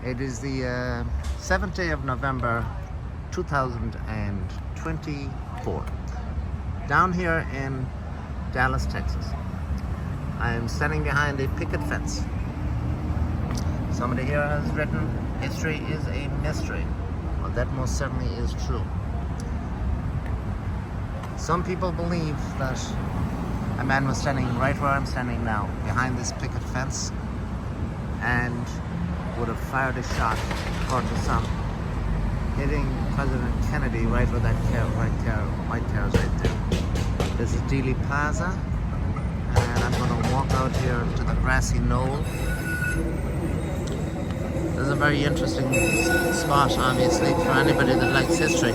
It is the 7th day of November 2024. Down here in Dallas, Texas. I am standing behind a picket fence. Somebody here has written, "History is a mystery." Well, that most certainly is true. Some people believe that a man was standing right where I'm standing now, behind this picket fence, and would have fired a shot, according to some, hitting President Kennedy right where that white car is right there. This is Dealey Plaza, and I'm going to walk out here to the grassy knoll. This is a very interesting spot, obviously, for anybody that likes history.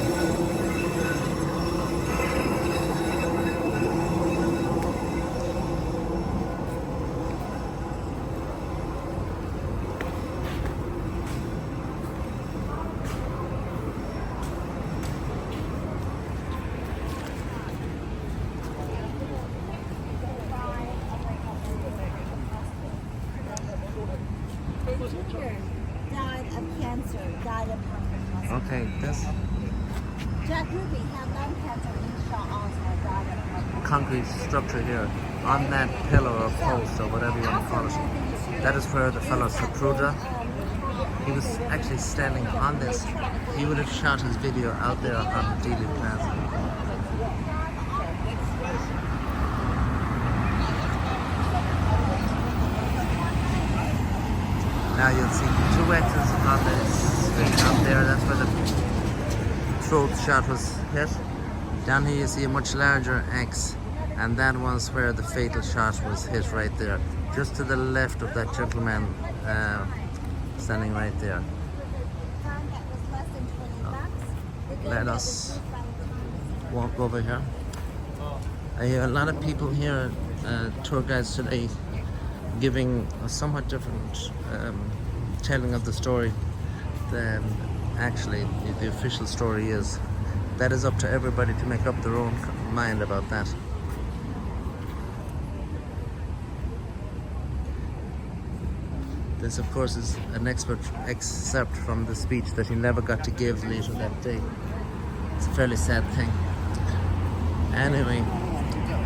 Died of cancer, died of cancer. Okay, this Jack Ruby had lung cancer and shot also died of cancer. concrete structure here, on that pillar or post or whatever you want to call it, that is where the fellow Sapruda, he was actually standing on this. He would have shot his video out there on the Dealey Plaza. Now you'll see 2 X's on the street up there. That's where the throat shot was hit. Down here you see a much larger X, and that was where the fatal shot was hit right there. Just to the left of that gentleman standing right there. Let us walk over here. I hear a lot of people here, tour guides today, giving a somewhat different telling of the story than actually the official story is. That is up to everybody to make up their own mind about that. This, of course, is an excerpt from the speech that he never got to give later that day. It's a fairly sad thing. Anyway,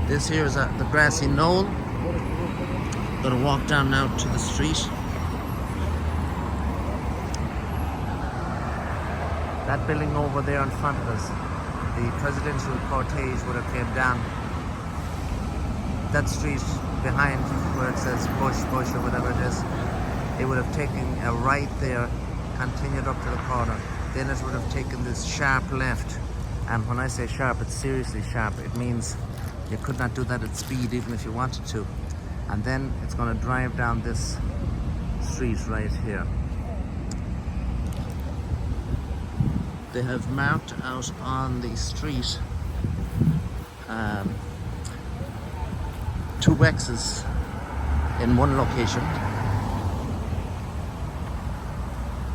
this here is the grassy knoll. Gonna walk down now to the street. That building over there in front of us, the presidential cortege would have came down that street behind where it says Bush or whatever it is. It would have taken a right there, continued up to the corner. Then it would have taken this sharp left. And when I say sharp, it's seriously sharp. It means you could not do that at speed even if you wanted to. And then it's going to drive down this street right here. They have marked out on the street 2 X's in one location,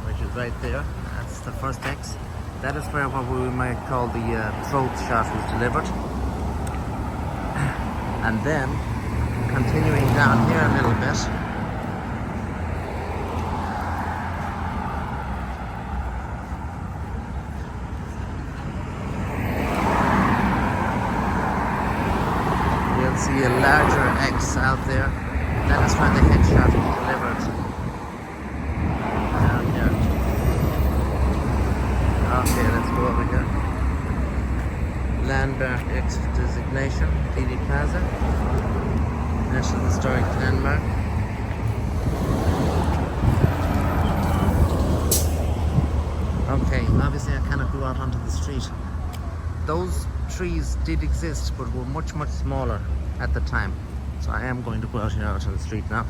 which is right there. That's the first X. That is where what we might call the throat shot was delivered. And then continuing down here a little bit, you'll see a larger X out there. That is where the headshot was delivered. Down here. Okay, let's go over here. Landmark X designation, Dealey Plaza. National Historic Landmark. Okay, obviously I cannot go out onto the street. Those trees did exist, but were much smaller at the time. So I am going to go out here out on the street now.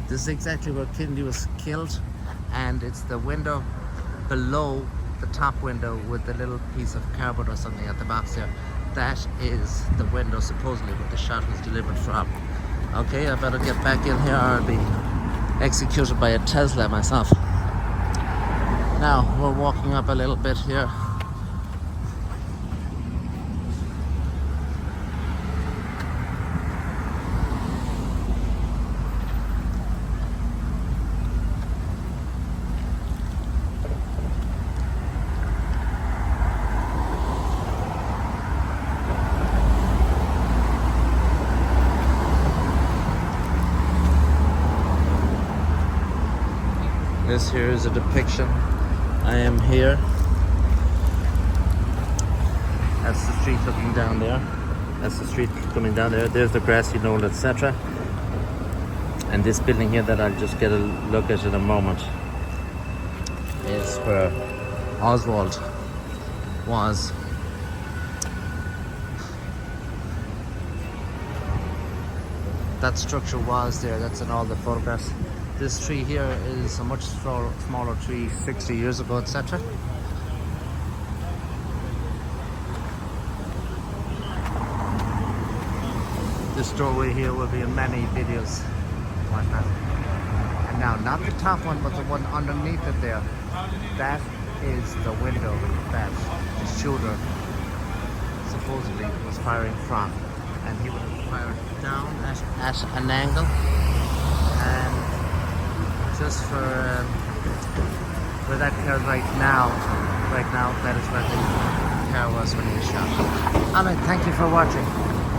This is exactly where Kennedy was killed, and it's the window below the top window with the little piece of cardboard or something at the box there. That is the window supposedly where the shot was delivered from. Okay, I better get back in here or I'll be executed by a Tesla myself. Now, we're walking up a little bit here. This here is a depiction. I am here. That's the street looking down there. That's the street coming down there. There's the grassy knoll, etc. And this building here that I'll just get a look at in a moment is where Oswald was. That structure was there. That's in all the photographs. This tree here is a much smaller tree 60 years ago, etc. This doorway here will be in many videos. Whatnot. And now, not the top one, but the one underneath it there. That is the window that the shooter supposedly was firing from. And he would have fired down at an angle. And just for where that car right now, that is where the car was when he was shot. Alright, thank you for watching.